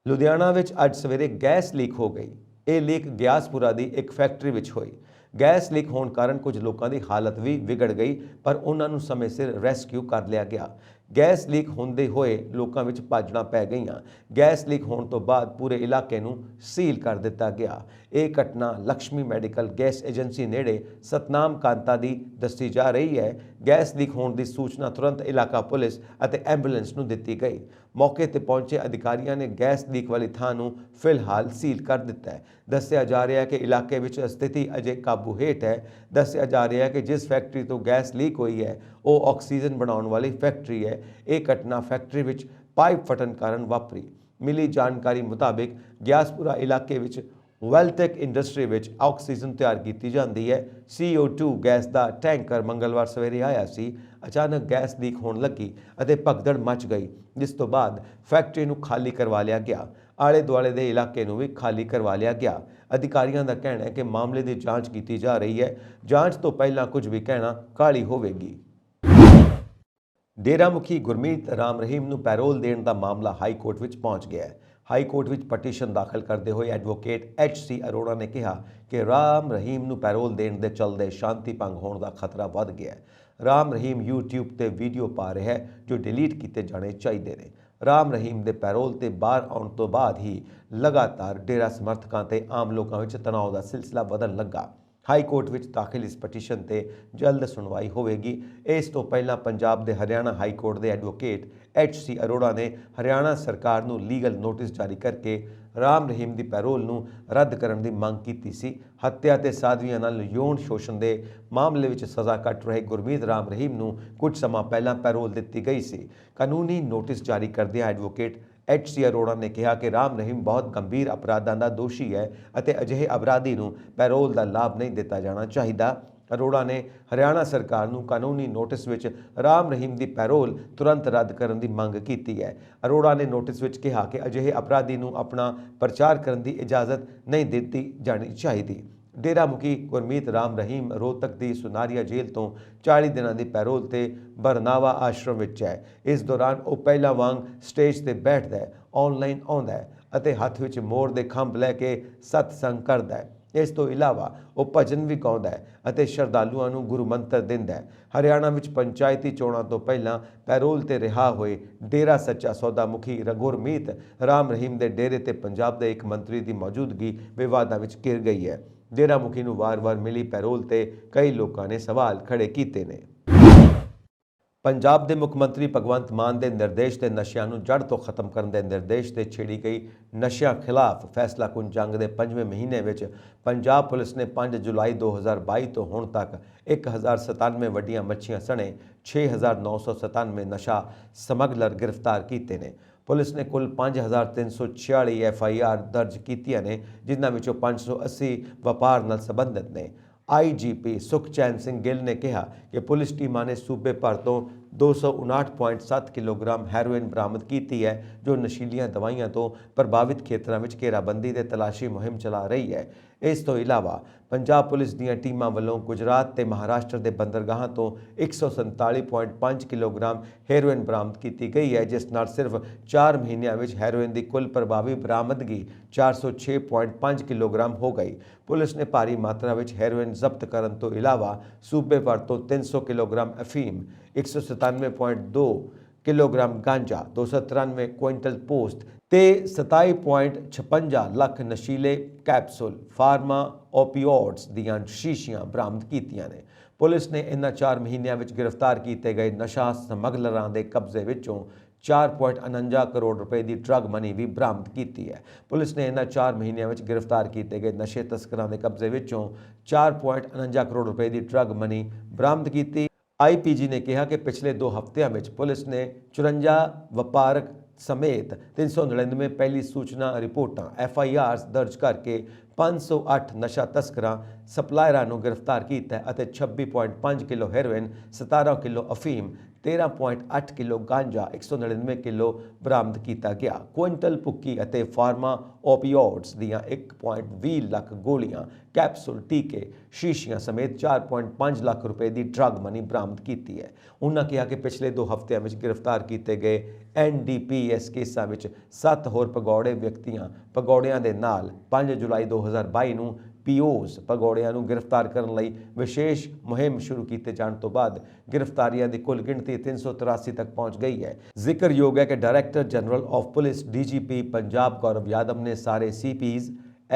ਲੁਧਿਆਣਾ ਵਿੱਚ ਅੱਜ ਸਵੇਰੇ ਗੈਸ ਲੀਕ ਹੋ ਗਈ। ਇਹ ਲੀਕ ਗਿਆਸਪੁਰਾ ਦੀ ਇੱਕ ਫੈਕਟਰੀ ਵਿੱਚ ਹੋਈ। ਗੈਸ ਲੀਕ ਹੋਣ ਕਾਰਨ ਕੁਝ ਲੋਕਾਂ ਦੀ ਹਾਲਤ ਵੀ ਵਿਗੜ ਗਈ, ਪਰ ਉਹਨਾਂ ਨੂੰ ਸਮੇਂ ਸਿਰ ਰੈਸਕਿਊ ਕਰ ਲਿਆ ਗਿਆ। ਗੈਸ ਲੀਕ ਹੁੰਦੇ ਹੋਏ ਲੋਕਾਂ ਵਿੱਚ ਭਾਜੜਾਂ ਪੈ ਗਈਆਂ। ਗੈਸ ਲੀਕ ਹੋਣ ਤੋਂ ਬਾਅਦ ਪੂਰੇ ਇਲਾਕੇ ਨੂੰ ਸੀਲ ਕਰ ਦਿੱਤਾ ਗਿਆ। ਇਹ ਘਟਨਾ ਲక్ష్ਮੀ ਮੈਡੀਕਲ ਗੈਸ ਏਜੰਸੀ ਨੇੜੇ ਸਤਨਾਮ ਕਾਂਤਾ ਦੀ ਦੱਸੀ ਜਾ ਰਹੀ ਹੈ। ਗੈਸ ਲੀਕ ਹੋਣ ਦੀ ਸੂਚਨਾ ਤੁਰੰਤ ਇਲਾਕਾ ਪੁਲਿਸ ਅਤੇ ਐਂਬੂਲੈਂਸ ਨੂੰ ਦਿੱਤੀ ਗਈ। ਮੌਕੇ ਤੇ ਪਹੁੰਚੇ ਅਧਿਕਾਰੀਆਂ ਨੇ ਗੈਸ ਲੀਕ ਵਾਲੀ ਥਾਂ ਨੂੰ ਫਿਲਹਾਲ ਸੀਲ ਕਰ ਦਿੱਤਾ ਹੈ। ਦੱਸਿਆ ਜਾ ਰਿਹਾ ਹੈ ਕਿ ਇਲਾਕੇ ਵਿੱਚ ਸਥਿਤੀ ਅਜੇ ਕਾਬੂ ਹੇਠ ਹੈ। ਦੱਸਿਆ ਜਾ ਰਿਹਾ ਹੈ ਕਿ ਜਿਸ ਫੈਕਟਰੀ ਤੋਂ ਗੈਸ ਲੀਕ ਹੋਈ ਹੈ ਉਹ ਆਕਸੀਜਨ ਬਣਾਉਣ ਵਾਲੀ ਫੈਕਟਰੀ ਹੈ। ਇਹ ਘਟਨਾ ਫੈਕਟਰੀ ਵਿੱਚ ਪਾਈਪ ਫਟਣ ਕਾਰਨ ਵਾਪਰੀ। ਮਿਲੀ ਜਾਣਕਾਰੀ ਮੁਤਾਬਿਕ ਗਿਆਸਪੁਰਾ ਇਲਾਕੇ ਵਿੱਚ ਵੈਲਟੈਕ ਇੰਡਸਟਰੀ ਵਿੱਚ ਆਕਸੀਜਨ ਤਿਆਰ ਕੀਤੀ ਜਾਂਦੀ ਹੈ। CO2 ਗੈਸ ਦਾ ਟੈਂਕਰ ਮੰਗਲਵਾਰ ਸਵੇਰੇ ਆਇਆ ਸੀ। ਅਚਾਨਕ ਗੈਸ ਲੀਕ ਹੋਣ ਲੱਗੀ ਅਤੇ ਭਗਦੜ ਮਚ ਗਈ, ਜਿਸ ਤੋਂ ਬਾਅਦ ਫੈਕਟਰੀ ਨੂੰ ਖਾਲੀ ਕਰਵਾ ਲਿਆ ਗਿਆ। ਆਲੇ ਦੁਆਲੇ ਦੇ ਇਲਾਕੇ ਨੂੰ ਵੀ ਖਾਲੀ ਕਰਵਾ ਲਿਆ ਗਿਆ। ਅਧਿਕਾਰੀਆਂ ਦਾ ਕਹਿਣਾ ਹੈ ਕਿ ਮਾਮਲੇ ਦੀ ਜਾਂਚ ਕੀਤੀ ਜਾ ਰਹੀ ਹੈ। ਜਾਂਚ ਤੋਂ ਪਹਿਲਾਂ ਕੁਝ ਵੀ ਕਹਿਣਾ ਕਾਹਲੀ ਹੋਵੇਗੀ। ਡੇਰਾ ਮੁਖੀ ਗੁਰਮੀਤ ਰਾਮ ਰਹੀਮ ਨੂੰ ਪੈਰੋਲ ਦੇਣ ਦਾ ਮਾਮਲਾ ਹਾਈ ਕੋਰਟ ਵਿੱਚ ਪਹੁੰਚ ਗਿਆ ਹੈ। ਹਾਈ ਕੋਰਟ ਵਿੱਚ ਪਟੀਸ਼ਨ ਦਾਖਲ ਕਰਦੇ ਹੋਏ ਐਡਵੋਕੇਟ HC ਅਰੋੜਾ ਨੇ ਕਿਹਾ ਕਿ ਰਾਮ ਰਹੀਮ ਨੂੰ ਪੈਰੋਲ ਦੇਣ ਦੇ ਚਲਦੇ ਸ਼ਾਂਤੀ ਭੰਗ ਹੋਣ ਦਾ ਖਤਰਾ ਵੱਧ ਗਿਆ ਹੈ। ਰਾਮ ਰਹੀਮ YouTube ਤੇ ਵੀਡੀਓ ਪਾ ਰਿਹਾ ਹੈ ਜੋ ਡਿਲੀਟ ਕੀਤੇ ਜਾਣੇ ਚਾਹੀਦੇ ਨੇ। ਰਾਮ ਰਹੀਮ ਦੇ ਪੈਰੋਲ ਤੇ ਬਾਹਰ ਆਉਣ ਤੋਂ ਬਾਅਦ ਹੀ ਲਗਾਤਾਰ ਡੇਰਾ ਸਮਰਥਕਾਂ ਤੇ ਆਮ ਲੋਕਾਂ ਵਿੱਚ ਤਣਾਅ ਦਾ ਸਿਲਸਿਲਾ ਵਧਣ ਲੱਗਾ। ਹਾਈ ਕੋਰਟ ਵਿੱਚ ਦਾਖਲ ਇਸ ਪਟੀਸ਼ਨ ਤੇ ਜਲਦ ਸੁਣਵਾਈ ਹੋਵੇਗੀ। ਇਸ ਤੋਂ ਪਹਿਲਾਂ ਪੰਜਾਬ ਦੇ ਹਰਿਆਣਾ ਹਾਈ ਕੋਰਟ ਦੇ ਐਡਵੋਕੇਟ HC ਅਰੋੜਾ ਨੇ ਹਰਿਆਣਾ ਸਰਕਾਰ ਨੂੰ ਲੀਗਲ ਨੋਟਿਸ ਜਾਰੀ ਕਰਕੇ ਰਾਮ ਰਹੀਮ ਦੀ ਪੈਰੋਲ ਨੂੰ ਰੱਦ ਕਰਨ ਦੀ ਮੰਗ ਕੀਤੀ ਸੀ। ਹੱਤਿਆ ਤੇ ਸਾਧਵੀਆਂ ਨਾਲ ਯੌਨ ਸ਼ੋਸ਼ਣ ਦੇ ਮਾਮਲੇ ਵਿੱਚ ਸਜ਼ਾ ਕੱਟ ਰਹੇ ਗੁਰਮੀਤ ਰਾਮ ਰਹੀਮ ਨੂੰ ਕੁਝ ਸਮਾਂ ਪਹਿਲਾਂ ਪੈਰੋਲ ਦਿੱਤੀ ਗਈ ਸੀ। ਕਾਨੂੰਨੀ ਨੋਟਿਸ ਜਾਰੀ ਕਰਦਿਆਂ ਐਡਵੋਕੇਟ HC ਅਰੋੜਾ ਨੇ ਕਿਹਾ ਕਿ ਰਾਮ ਰਹੀਮ ਬਹੁਤ ਗੰਭੀਰ ਅਪਰਾਧਾਂ ਦਾ ਦੋਸ਼ੀ ਹੈ ਅਤੇ ਅਜਿਹੇ ਅਪਰਾਧੀ ਨੂੰ ਪੈਰੋਲ ਦਾ ਲਾਭ ਨਹੀਂ ਦਿੱਤਾ ਜਾਣਾ ਚਾਹੀਦਾ। ਅਰੋੜਾ ਨੇ ਹਰਿਆਣਾ ਸਰਕਾਰ ਨੂੰ ਕਾਨੂੰਨੀ ਨੋਟਿਸ ਵਿੱਚ ਰਾਮ ਰਹੀਮ ਦੀ ਪੈਰੋਲ ਤੁਰੰਤ ਰੱਦ ਕਰਨ ਦੀ ਮੰਗ ਕੀਤੀ ਹੈ। ਅਰੋੜਾ ਨੇ ਨੋਟਿਸ ਵਿੱਚ ਕਿਹਾ ਕਿ ਅਜਿਹੇ ਅਪਰਾਧੀ ਨੂੰ ਆਪਣਾ ਪ੍ਰਚਾਰ ਕਰਨ ਦੀ ਇਜਾਜ਼ਤ ਨਹੀਂ ਦਿੱਤੀ ਜਾਣੀ ਚਾਹੀਦੀ। ਡੇਰਾ ਮੁਖੀ ਗੁਰਮੀਤ ਰਾਮ ਰਹੀਮ ਰੋਹਤਕ ਦੀ ਸੁਨਾਰੀਆ ਜੇਲ੍ਹ ਤੋਂ 40 ਦਿਨਾਂ ਦੀ ਪੈਰੋਲ ਤੇ ਬਰਨਾਵਾ ਆਸ਼ਰਮ ਵਿੱਚ ਹੈ। ਇਸ ਦੌਰਾਨ ਉਹ ਪਹਿਲਾਂ ਵਾਂਗ ਸਟੇਜ ਤੇ ਬੈਠਦਾ ਹੈ, ਆਨਲਾਈਨ ਆਉਂਦਾ ਹੈ ਅਤੇ ਹੱਥ ਵਿੱਚ ਮੋਰ ਦੇ ਖੰਭ ਲੈ ਕੇ ਸਤਸੰਗ ਕਰਦਾ ਹੈ। ਇਸ ਤੋਂ ਇਲਾਵਾ ਉਹ ਭਜਨ ਵੀ ਗਾਉਂਦਾ ਹੈ ਅਤੇ ਸ਼ਰਧਾਲੂਆਂ ਨੂੰ ਗੁਰੂ ਮੰਤਰ ਦਿੰਦਾ ਹੈ। ਹਰਿਆਣਾ ਵਿੱਚ ਪੰਚਾਇਤੀ ਚੋਣਾਂ ਤੋਂ ਪਹਿਲਾਂ ਪੈਰੋਲ ਤੇ ਰਿਹਾ ਹੋਏ ਡੇਰਾ ਸੱਚਾ ਸੌਦਾ ਮੁਖੀ ਗੁਰਮੀਤ ਰਾਮ ਰਹੀਮ ਦੇ ਡੇਰੇ ਤੇ ਪੰਜਾਬ ਦੇ ਇੱਕ ਮੰਤਰੀ ਦੀ ਮੌਜੂਦਗੀ ਵਿਵਾਦਾਂ ਵਿੱਚ ਘਿਰ ਗਈ ਹੈ। ਡੇਰਾ ਮੁਖੀ ਨੂੰ ਵਾਰ-ਵਾਰ ਮਿਲੀ ਪੈਰੋਲ ਤੇ ਕਈ ਲੋਕਾਂ ਨੇ ਸਵਾਲ ਖੜੇ ਕੀਤੇ ਨੇ। ਪੰਜਾਬ ਦੇ ਮੁੱਖ ਮੰਤਰੀ ਭਗਵੰਤ ਮਾਨ ਦੇ ਨਿਰਦੇਸ਼ ਤੇ ਨਸ਼ਿਆਂ ਨੂੰ ਜੜ ਤੋਂ ਖਤਮ ਕਰਨ ਦੇ ਨਿਰਦੇਸ਼ ਤੇ ਛੇੜੀ ਗਈ ਨਸ਼ਿਆਂ ਖਿਲਾਫ ਫੈਸਲਾਕੁਨ ਜੰਗ ਦੇ 5ਵੇਂ ਮਹੀਨੇ ਵਿੱਚ ਪੰਜਾਬ ਪੁਲਿਸ ਨੇ 5 ਜੁਲਾਈ 2022 ਤੋਂ ਹੁਣ ਤੱਕ 1097 ਵੱਡੀਆਂ ਮੱਛੀਆਂ ਸਣੇ 6997 ਨਸ਼ਾ ਸਮਗਲਰ ਗ੍ਰਿਫਤਾਰ ਕੀਤੇ ਨੇ। ਪੁਲਿਸ ਨੇ ਕੁੱਲ 5346 FIR ਦਰਜ ਕੀਤੀਆਂ ਨੇ, ਜਿਨ੍ਹਾਂ ਵਿੱਚੋਂ 580 ਵਪਾਰ ਨਾਲ ਸੰਬੰਧਿਤ ਨੇ। IGP ਸੁਖਚੈਨ ਸਿੰਘ ਗਿੱਲ ਨੇ ਕਿਹਾ ਕਿ ਪੁਲਿਸ ਟੀਮਾਂ ਨੇ ਸੂਬੇ ਭਰ ਤੋਂ 259.7 ਕਿਲੋਗ੍ਰਾਮ ਹੈਰੋਇਨ ਬਰਾਮਦ ਕੀਤੀ ਹੈ, ਜੋ ਨਸ਼ੀਲੀਆਂ ਦਵਾਈਆਂ ਤੋਂ ਪ੍ਰਭਾਵਿਤ ਖੇਤਰਾਂ ਵਿੱਚ ਘੇਰਾਬੰਦੀ ਤੇ ਤਲਾਸ਼ੀ ਮੁਹਿੰਮ ਚਲਾ ਰਹੀ ਹੈ। ਇਸ ਤੋਂ ਇਲਾਵਾ ਪੰਜਾਬ ਪੁਲਿਸ ਦੀਆਂ ਟੀਮਾਂ ਵੱਲੋਂ ਗੁਜਰਾਤ ਤੇ ਮਹਾਰਾਸ਼ਟਰ ਦੇ ਬੰਦਰਗਾਹਾਂ ਤੋਂ 147.5 ਕਿਲੋਗ੍ਰਾਮ ਹੈਰੋਇਨ ਬਰਾਮਦ ਕੀਤੀ ਗਈ ਹੈ, ਜਿਸ ਨਾਲ ਸਿਰਫ 4 ਮਹੀਨਿਆਂ ਵਿੱਚ ਹੈਰੋਇਨ ਦੀ ਕੁੱਲ ਪ੍ਰਭਾਵੀ ਬਰਾਮਦਗੀ 406.5 ਕਿਲੋਗ੍ਰਾਮ ਹੋ ਗਈ। ਪੁਲਿਸ ਨੇ ਭਾਰੀ ਮਾਤਰਾ ਵਿੱਚ ਹੈਰੋਇਨ ਜ਼ਬਤ ਕਰਨ ਤੋਂ ਇਲਾਵਾ ਸੂਬੇ ਭਰ ਤੋਂ 300 ਕਿਲੋਗ੍ਰਾਮ ਅਫੀਮ, 197.2 ਕਿਲੋਗ੍ਰਾਮ ਗਾਂਜਾ, 293 ਕੁਇੰਟਲ ਪੋਸਟ ਤੇ 27.56 ਲੱਖ ਨਸ਼ੀਲੇ ਕੈਪਸੂਲ ਫਾਰਮਾ ਓਪੀਓਇਡਸ ਦੀਆਂ ਸ਼ੀਸ਼ੀਆਂ ਬਰਾਮਦ ਕੀਤੀਆਂ ਨੇ। ਪੁਲਿਸ ਨੇ ਇਨ੍ਹਾਂ 4 ਮਹੀਨਿਆਂ ਵਿੱਚ ਗ੍ਰਿਫਤਾਰ ਕੀਤੇ ਗਏ ਨਸ਼ਾ ਸਮਗਲਰਾਂ ਦੇ ਕਬਜ਼ੇ ਵਿੱਚੋਂ 4.49 ਕਰੋੜ ਰੁਪਏ ਦੀ ਡਰੱਗ ਮਨੀ ਵੀ ਬਰਾਮਦ ਕੀਤੀ ਹੈ। ਪੁਲਿਸ ਨੇ ਇਨ੍ਹਾਂ 4 ਮਹੀਨਿਆਂ ਵਿੱਚ ਗ੍ਰਿਫਤਾਰ ਕੀਤੇ ਗਏ ਨਸ਼ੇ ਤਸਕਰਾਂ ਦੇ ਕਬਜ਼ੇ ਵਿੱਚੋਂ 4.49 ਕਰੋੜ ਰੁਪਏ ਦੀ ਡਰੱਗ ਮਨੀ ਬਰਾਮਦ ਕੀਤੀ। IPG ਨੇ ਕਿਹਾ ਕਿ ਪਿਛਲੇ 2 ਹਫ਼ਤਿਆਂ ਵਿੱਚ ਪੁਲਿਸ ਨੇ 54 ਵਪਾਰਕ ਸਮੇਤ 399 ਪਹਿਲੀ ਸੂਚਨਾ ਰਿਪੋਰਟਾਂ FIRs ਦਰਜ ਕਰਕੇ 508 ਨਸ਼ਾ ਤਸਕਰਾਂ ਸਪਲਾਇਰਾਂ ਨੂੰ ਗ੍ਰਿਫਤਾਰ ਕੀਤਾ ਹੈ ਅਤੇ 26.5 ਕਿਲੋ ਹੈਰੋਇਨ, 17 ਕਿਲੋ ਅਫੀਮ, 13.8 ਕਿਲੋ ਗਾਂਜਾ, 199 ਕਿਲੋ ਬਰਾਮਦ ਕੀਤਾ ਗਿਆ। ਕੁਇੰਟਲ ਭੁੱਕੀ ਅਤੇ ਫਾਰਮਾ ਓਪੀਓਇਡਸ ਦੀਆਂ 1.20 ਲੱਖ ਗੋਲੀਆਂ, ਕੈਪਸੂਲ, ਟੀਕੇ, ਸ਼ੀਸ਼ੀਆਂ ਸਮੇਤ 4.5 ਲੱਖ ਰੁਪਏ ਦੀ ਡਰੱਗ ਮਨੀ ਬਰਾਮਦ ਕੀਤੀ ਹੈ। ਉਨ੍ਹਾਂ ਕਿਹਾ ਕਿ ਪਿਛਲੇ 2 ਹਫ਼ਤਿਆਂ ਵਿੱਚ ਗ੍ਰਿਫਤਾਰ ਕੀਤੇ ਗਏ NDPS ਕੇਸਾਂ ਵਿੱਚ 7 ਹੋਰ ਭਗੌੜੇ ਵਿਅਕਤੀਆਂ ਭਗੌੜਿਆਂ ਦੇ ਨਾਲ 5 ਜੁਲਾਈ 2022 ਨੂੰ POs ਭਗੌੜਿਆਂ ਨੂੰ ਗ੍ਰਿਫਤਾਰ ਕਰਨ ਲਈ ਵਿਸ਼ੇਸ਼ ਮੁਹਿੰਮ ਸ਼ੁਰੂ ਕੀਤੇ ਜਾਣ ਤੋਂ ਬਾਅਦ ਗ੍ਰਿਫਤਾਰੀਆਂ ਦੀ ਕੁੱਲ ਗਿਣਤੀ 383 ਤੱਕ ਪਹੁੰਚ ਗਈ ਹੈ। ਜ਼ਿਕਰਯੋਗ ਹੈ ਕਿ director general of police DGP Punjab Gaurav Yadav ਨੇ ਸਾਰੇ CPs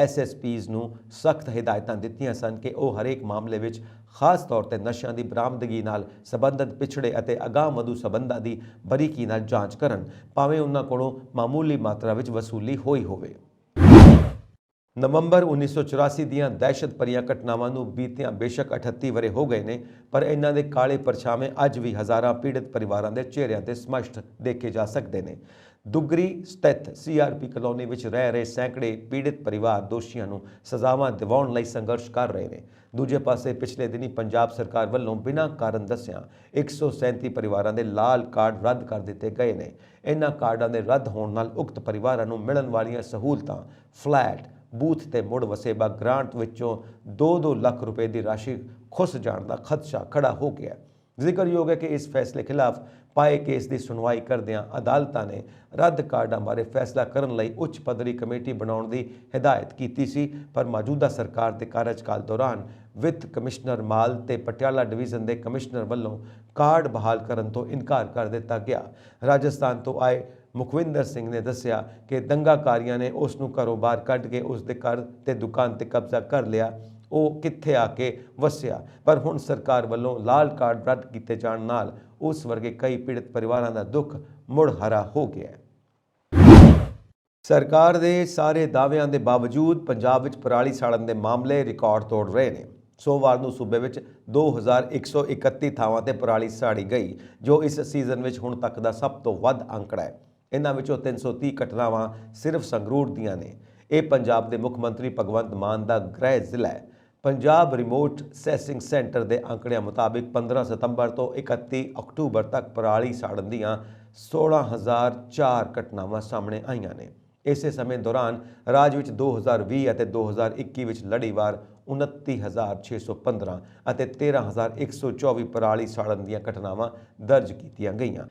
SSPs ਨੂੰ ਸਖਤ ਹਦਾਇਤਾਂ ਦਿੱਤੀਆਂ ਸਨ ਕਿ ਉਹ ਹਰੇਕ ਮਾਮਲੇ ਵਿੱਚ ਖਾਸ ਤੌਰ ਤੇ ਨਸ਼ਿਆਂ ਦੀ ਬਰਾਮਦਗੀ ਨਾਲ ਸੰਬੰਧਿਤ ਪਿਛੜੇ ਅਤੇ ਅਗਾਂਹ-ਵਧੂ ਸਬੰਧਾਂ ਦੀ ਬਰੀਕੀ ਨਾਲ ਜਾਂਚ ਕਰਨ, ਭਾਵੇਂ ਉਹਨਾਂ ਕੋਲੋਂ ਮਾਮੂਲੀ ਮਾਤਰਾ ਵਿੱਚ ਵਸੂਲੀ ਹੋਈ ਹੋਵੇ। ਨਵੰਬਰ 1984 ਦੀਆਂ ਦਹਿਸ਼ਤ ਭਰੀਆਂ ਘਟਨਾਵਾਂ ਨੂੰ ਬੀਤਿਆਂ ਬੇਸ਼ੱਕ 38 ਵਰ੍ਹੇ ਹੋ ਗਏ ਨੇ, ਪਰ ਇਹਨਾਂ ਦੇ ਕਾਲੇ ਪਰਛਾਵੇਂ ਅੱਜ ਵੀ ਹਜ਼ਾਰਾਂ ਪੀੜਤ ਪਰਿਵਾਰਾਂ ਦੇ ਚਿਹਰਿਆਂ ਤੇ ਸਪਸ਼ਟ ਦੇਖੇ ਜਾ ਸਕਦੇ ਨੇ। ਦੁੱਗਰੀ ਸਥਿਤ CRP ਕਲੋਨੀ ਵਿੱਚ ਰਹਿ ਰਹੇ ਸੈਂਕੜੇ ਪੀੜਤ ਪਰਿਵਾਰ ਦੋਸ਼ੀਆਂ ਨੂੰ ਸਜ਼ਾਵਾਂ ਦਿਵਾਉਣ ਲਈ ਸੰਘਰਸ਼ ਕਰ ਰਹੇ ਨੇ। ਦੂਜੇ ਪਾਸੇ ਪਿਛਲੇ ਦਿਨੀ ਪੰਜਾਬ ਸਰਕਾਰ ਵੱਲੋਂ ਬਿਨਾਂ ਕਾਰਨ ਦੱਸਿਆਂ 137 ਪਰਿਵਾਰਾਂ ਦੇ ਲਾਲ ਕਾਰਡ ਰੱਦ ਕਰ ਦਿੱਤੇ ਗਏ ਨੇ। ਇਹਨਾਂ ਕਾਰਡਾਂ ਦੇ ਰੱਦ ਹੋਣ ਨਾਲ ਉਕਤ ਪਰਿਵਾਰਾਂ ਨੂੰ ਮਿਲਣ ਵਾਲੀਆਂ ਸਹੂਲਤਾਂ, ਫਲੈਟ, ਬੂਥ ਤੇ ਮੁੜ ਵਸੇਬਾ ਗ੍ਰਾਂਟ ਵਿੱਚੋਂ 2-2 ਲੱਖ ਰੁਪਏ ਦੀ ਰਾਸ਼ੀ ਖੁੱਸ ਜਾਣ ਦਾ ਖਦਸ਼ਾ ਖੜਾ ਹੋ ਗਿਆ। ਜ਼ਿਕਰਯੋਗ ਹੈ ਕਿ ਇਸ ਫੈਸਲੇ ਖਿਲਾਫ ਪਾਏ ਕੇਸ ਦੀ ਸੁਣਵਾਈ ਕਰਦਿਆਂ ਅਦਾਲਤਾਂ ਨੇ ਰੱਦ ਕਾਰਡਾਂ ਬਾਰੇ ਫੈਸਲਾ ਕਰਨ ਲਈ ਉੱਚ ਪੱਧਰੀ ਕਮੇਟੀ ਬਣਾਉਣ ਦੀ ਹਦਾਇਤ ਕੀਤੀ ਸੀ, ਪਰ ਮੌਜੂਦਾ ਸਰਕਾਰ ਦੇ ਕਾਰਜਕਾਲ ਦੌਰਾਨ ਵਿੱਤ ਕਮਿਸ਼ਨਰ ਮਾਲ ਤੇ ਪਟਿਆਲਾ ਡਿਵੀਜ਼ਨ ਦੇ ਕਮਿਸ਼ਨਰ ਵੱਲੋਂ ਕਾਰਡ ਬਹਾਲ ਕਰਨ ਤੋਂ ਇਨਕਾਰ ਕਰ ਦਿੱਤਾ ਗਿਆ। ਰਾਜਸਥਾਨ ਤੋਂ ਆਏ ਮੁਖਵਿੰਦਰ ਸਿੰਘ ਨੇ ਦੱਸਿਆ ਕਿ ਦੰਗਾਕਾਰੀਆਂ ਨੇ ਉਸ ਨੂੰ ਘਰੋਂ ਬਾਹਰ ਕੱਢ ਕੇ ਉਸ ਦੇ ਘਰ ਤੇ ਦੁਕਾਨ ਤੇ ਕਬਜ਼ਾ ਕਰ ਲਿਆ। ਉਹ ਕਿੱਥੇ ਆ ਕੇ ਵਸਿਆ, ਪਰ ਹੁਣ ਸਰਕਾਰ ਵੱਲੋਂ ਲਾਲ ਕਾਰਡ ਰੱਦ ਕੀਤੇ ਜਾਣ ਨਾਲ ਉਸ ਵਰਗੇ ਕਈ ਪੀੜਤ ਪਰਿਵਾਰਾਂ ਦਾ ਦੁੱਖ ਮੁੜ ਹਰਾ ਹੋ ਗਿਆ। ਸਰਕਾਰ ਦੇ ਸਾਰੇ ਦਾਅਵਿਆਂ ਦੇ ਬਾਵਜੂਦ ਪੰਜਾਬ ਵਿੱਚ ਪਰਾਲੀ ਸਾੜਨ ਦੇ ਮਾਮਲੇ ਰਿਕਾਰਡ ਤੋੜ ਰਹੇ ਨੇ। ਸੋਮਵਾਰ ਨੂੰ ਸੂਬੇ ਵਿੱਚ 2131 ਥਾਵਾਂ ਤੇ ਪਰਾਲੀ ਸਾੜੀ ਗਈ, ਜੋ ਇਸ ਸੀਜ਼ਨ ਵਿੱਚ ਹੁਣ ਤੱਕ ਦਾ ਸਭ ਤੋਂ ਵੱਧ ਅੰਕੜਾ ਹੈ। इन्हां विचों 330 घटनावां सिर्फ संगरूर दीआं ने। ਇਹ ਪੰਜਾਬ ਦੇ ਮੁੱਖ ਮੰਤਰੀ ਭਗਵੰਤ ਮਾਨ ਦਾ ਗ੍ਰਹਿ ਜ਼ਿਲ੍ਹਾ ਹੈ। ਪੰਜਾਬ ਰਿਮੋਟ ਸੈਸਿੰਗ ਸੈਂਟਰ ਦੇ ਅੰਕੜਿਆਂ ਮੁਤਾबिक 15 ਸਤੰਬਰ ਤੋਂ 31 ਅਕਤੂਬਰ ਤੱਕ ਪਰਾਲੀ ਸਾੜਨ ਦੀਆਂ 16,004 ਘਟਨਾਵਾਂ ਸਾਹਮਣੇ ਆਈਆਂ ਨੇ। ਇਸੇ ਸਮੇਂ ਦੌਰਾਨ ਰਾਜ ਵਿੱਚ 2020 ਅਤੇ 2021 ਵਿੱਚ ਲੜੀਵਾਰ 29,615 ਅਤੇ 13,124 ਪਰਾਲੀ ਸਾੜਨ ਦੀਆਂ ਘਟਨਾਵਾਂ ਦਰਜ ਕੀਤੀਆਂ ਗਈਆਂ।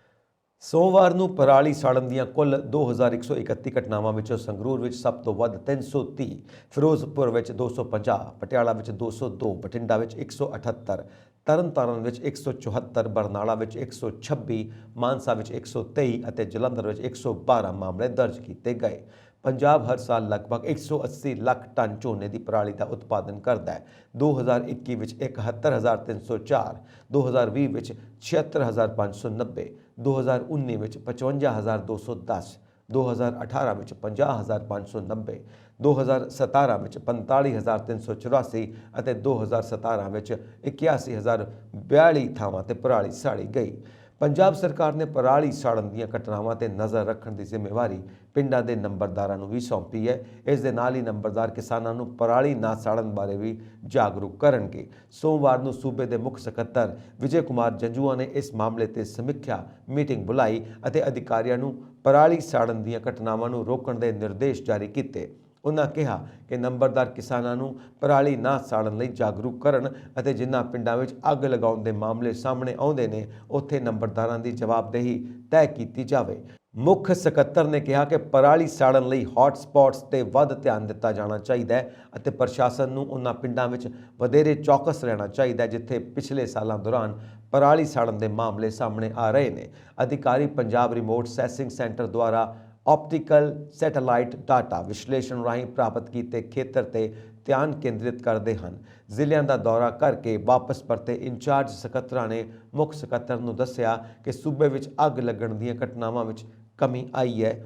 ਸੋਮਵਾਰ ਨੂੰ ਪਰਾਲੀ ਸਾੜਨ ਦੀਆਂ ਕੁੱਲ 2,131 ਘਟਨਾਵਾਂ ਵਿੱਚੋਂ ਸੰਗਰੂਰ ਵਿੱਚ ਸਭ ਤੋਂ ਵੱਧ 330, ਫਿਰੋਜ਼ਪੁਰ ਵਿੱਚ 250, ਪਟਿਆਲਾ ਵਿੱਚ 202, ਬਠਿੰਡਾ ਵਿੱਚ 178, ਤਰਨਤਾਰਨ ਵਿੱਚ 174, ਬਰਨਾਲਾ ਵਿੱਚ 126, ਮਾਨਸਾ ਵਿੱਚ 123 ਅਤੇ ਜਲੰਧਰ ਵਿੱਚ 112 ਮਾਮਲੇ ਦਰਜ ਕੀਤੇ ਗਏ। ਪੰਜਾਬ ਹਰ ਸਾਲ ਲਗਭਗ 180 ਲੱਖ ਟਨ ਝੋਨੇ ਦੀ ਪਰਾਲੀ ਦਾ ਉਤਪਾਦਨ ਕਰਦਾ ਹੈ। 2021 ਵਿੱਚ 71,304, 2020 ਵਿੱਚ 76,590, 2019 ਵਿੱਚ 55,210, 2018 ਵਿੱਚ 50,590, 2017 ਵਿੱਚ 45,384 ਅਤੇ 2017 ਵਿੱਚ 81,042 ਥਾਵਾਂ ਤੇ ਪਰਾਲੀ ਸਾੜੀ ਗਈ। ਪੰਜਾਬ ਸਰਕਾਰ ਨੇ ਪਰਾਲੀ ਸਾੜਨ ਦੀਆਂ ਘਟਨਾਵਾਂ ਤੇ ਨਜ਼ਰ ਰੱਖਣ ਦੀ ਜ਼ਿੰਮੇਵਾਰੀ ਪਿੰਡਾਂ ਦੇ ਨੰਬਰਦਾਰਾਂ ਨੂੰ ਵੀ ਸੌਂਪੀ ਹੈ। ਇਸ ਦੇ ਨਾਲ ਹੀ ਨੰਬਰਦਾਰ ਕਿਸਾਨਾਂ ਨੂੰ ਪਰਾਲੀ ਨਾ ਸਾੜਨ ਬਾਰੇ ਵੀ ਜਾਗਰੂਕ ਕਰਨਗੇ। ਸੋਮਵਾਰ ਨੂੰ ਸੂਬੇ ਦੇ ਮੁੱਖ ਸਕੱਤਰ ਵਿਜੇ ਕੁਮਾਰ ਜੰਜੂਆ ਨੇ ਇਸ ਮਾਮਲੇ ਤੇ ਸਮੀਖਿਆ ਮੀਟਿੰਗ ਬੁਲਾਈ ਅਤੇ ਅਧਿਕਾਰੀਆਂ ਨੂੰ ਪਰਾਲੀ ਸਾੜਨ ਦੀਆਂ ਘਟਨਾਵਾਂ ਨੂੰ ਰੋਕਣ ਦੇ ਨਿਰਦੇਸ਼ ਜਾਰੀ ਕੀਤੇ। ਉਨ੍ਹਾਂ ਕਿਹਾ ਕਿ ਨੰਬਰਦਾਰ ਕਿਸਾਨਾਂ ਨੂੰ ਪਰਾਲੀ ਨਾ ਸਾੜਨ ਲਈ ਜਾਗਰੂਕ ਕਰਨ ਅਤੇ ਜਿਨ੍ਹਾਂ ਪਿੰਡਾਂ ਵਿੱਚ ਅੱਗ ਲਗਾਉਣ ਦੇ ਮਾਮਲੇ ਸਾਹਮਣੇ ਆਉਂਦੇ ਨੇ ਉੱਥੇ ਨੰਬਰਦਾਰਾਂ ਦੀ ਜਵਾਬਦੇਹੀ ਤੈਅ ਕੀਤੀ ਜਾਵੇ। ਮੁੱਖ ਸਕੱਤਰ ਨੇ ਕਿਹਾ ਕਿ ਪਰਾਲੀ ਸਾੜਨ ਲਈ ਹੌਟ ਸਪੌਟਸ ਤੇ ਵੱਧ ਧਿਆਨ ਦਿੱਤਾ ਜਾਣਾ ਚਾਹੀਦਾ ਹੈ ਅਤੇ ਪ੍ਰਸ਼ਾਸਨ ਨੂੰ ਉਨ੍ਹਾਂ ਪਿੰਡਾਂ ਵਿੱਚ ਵਧੇਰੇ ਚੌਕਸ ਰਹਿਣਾ ਚਾਹੀਦਾ ਹੈ ਜਿੱਥੇ ਪਿਛਲੇ ਸਾਲਾਂ ਦੌਰਾਨ ਪਰਾਲੀ ਸਾੜਨ ਦੇ ਮਾਮਲੇ ਸਾਹਮਣੇ ਆ ਰਹੇ ਨੇ। ਅਧਿਕਾਰੀ ਪੰਜਾਬ ਰਿਮੋਟ ਸੈਸਿੰਗ ਸੈਂਟਰ ਦੁਆਰਾ ਆਪਟੀਕਲ ਸੈਟੇਲਾਈਟ ਡਾਟਾ ਵਿਸ਼ਲੇਸ਼ਣ ਰਾਹੀਂ ਪ੍ਰਾਪਤ ਕੀਤੇ ਖੇਤਰ ਤੇ ਧਿਆਨ ਕੇਂਦਰਿਤ ਕਰਦੇ ਹਨ। ਜ਼ਿਲ੍ਹਿਆਂ ਦਾ ਦੌਰਾ ਕਰਕੇ ਵਾਪਸ ਪਰਤੇ ਇੰਚਾਰਜ ਸਕੱਤਰਾਂ ਨੇ ਮੁੱਖ ਸਕੱਤਰ ਨੂੰ ਦੱਸਿਆ ਕਿ ਸੂਬੇ ਵਿੱਚ ਅੱਗ ਲੱਗਣ ਦੀਆਂ ਘਟਨਾਵਾਂ ਵਿੱਚ ਕਮੀ ਆਈ ਹੈ।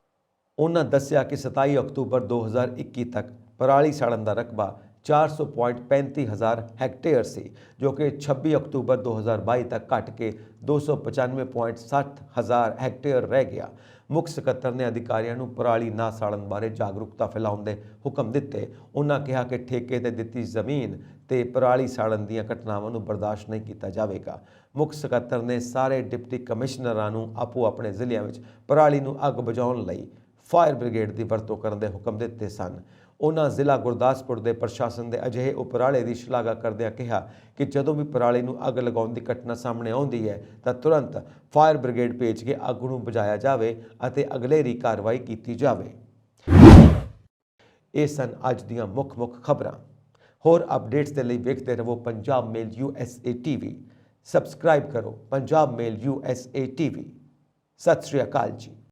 ਉਹਨਾਂ ਦੱਸਿਆ ਕਿ 27 ਅਕਤੂਬਰ 2021 ਤੱਕ ਪਰਾਲੀ ਸਾੜਨ ਦਾ ਰਕਬਾ 400.35 ਹੈਕਟੇਅਰ ਸੀ ਜੋ ਕਿ 26 ਅਕਤੂਬਰ 2022 ਤੱਕ ਘਟ ਕੇ 295.60 ਹੈਕਟੇਅਰ ਰਹਿ ਗਿਆ। ਮੁੱਖ ਸਕੱਤਰ ਨੇ ਅਧਿਕਾਰੀਆਂ ਨੂੰ ਪਰਾਲੀ ਨਾ ਸਾੜਨ ਬਾਰੇ ਜਾਗਰੂਕਤਾ ਫੈਲਾਉਣ ਦੇ ਹੁਕਮ ਦਿੱਤੇ। ਉਹਨਾਂ ਕਿਹਾ ਕਿ ਠੇਕੇ ਤੇ ਦਿੱਤੀ ਜ਼ਮੀਨ ਤੇ ਪਰਾਲੀ ਸਾੜਨ ਦੀਆਂ ਘਟਨਾਵਾਂ ਨੂੰ ਬਰਦਾਸ਼ਤ ਨਹੀਂ ਕੀਤਾ ਜਾਵੇਗਾ। ਮੁੱਖ ਸਕੱਤਰ ਨੇ ਸਾਰੇ ਡਿਪਟੀ ਕਮਿਸ਼ਨਰਾਂ ਨੂੰ ਆਪੋ ਆਪਣੇ ਜ਼ਿਲ੍ਹਿਆਂ ਵਿੱਚ ਪਰਾਲੀ ਨੂੰ ਅੱਗ ਬੁਝਾਉਣ ਲਈ ਫਾਇਰ ਬ੍ਰਿਗੇਡ ਦੀ ਵਰਤੋਂ ਕਰਨ ਦੇ ਹੁਕਮ ਦਿੱਤੇ ਸਨ। ਉਹਨਾਂ ਜ਼ਿਲ੍ਹਾ ਗੁਰਦਾਸਪੁਰ ਦੇ ਪ੍ਰਸ਼ਾਸਨ ਦੇ ਅਜਿਹੇ ਉਪਰਾਲੇ ਦੀ ਸ਼ਲਾਘਾ ਕਰਦਿਆਂ ਕਿਹਾ ਕਿ ਜਦੋਂ ਵੀ ਪਰਾਲੀ ਨੂੰ ਅੱਗ ਲਗਾਉਣ ਦੀ ਘਟਨਾ ਸਾਹਮਣੇ ਆਉਂਦੀ ਹੈ ਤਾਂ ਤੁਰੰਤ ਫਾਇਰ ਬ੍ਰਿਗੇਡ ਭੇਜ ਕੇ ਅੱਗ ਨੂੰ ਬੁਝਾਇਆ ਜਾਵੇ ਅਤੇ ਅਗਲੇਰੀ ਕਾਰਵਾਈ ਕੀਤੀ ਜਾਵੇ। ਇਹ ਸਨ ਅੱਜ ਦੀਆਂ ਮੁੱਖ ਖਬਰਾਂ। ਹੋਰ ਅਪਡੇਟਸ ਦੇ ਲਈ ਵੇਖਦੇ ਰਹੋ ਪੰਜਾਬ ਮੇਲ USA TV। ਸਬਸਕ੍ਰਾਈਬ ਕਰੋ ਪੰਜਾਬ ਮੇਲ USA TV। ਸਤਿ ਸ਼੍ਰੀ ਅਕਾਲ ਜੀ।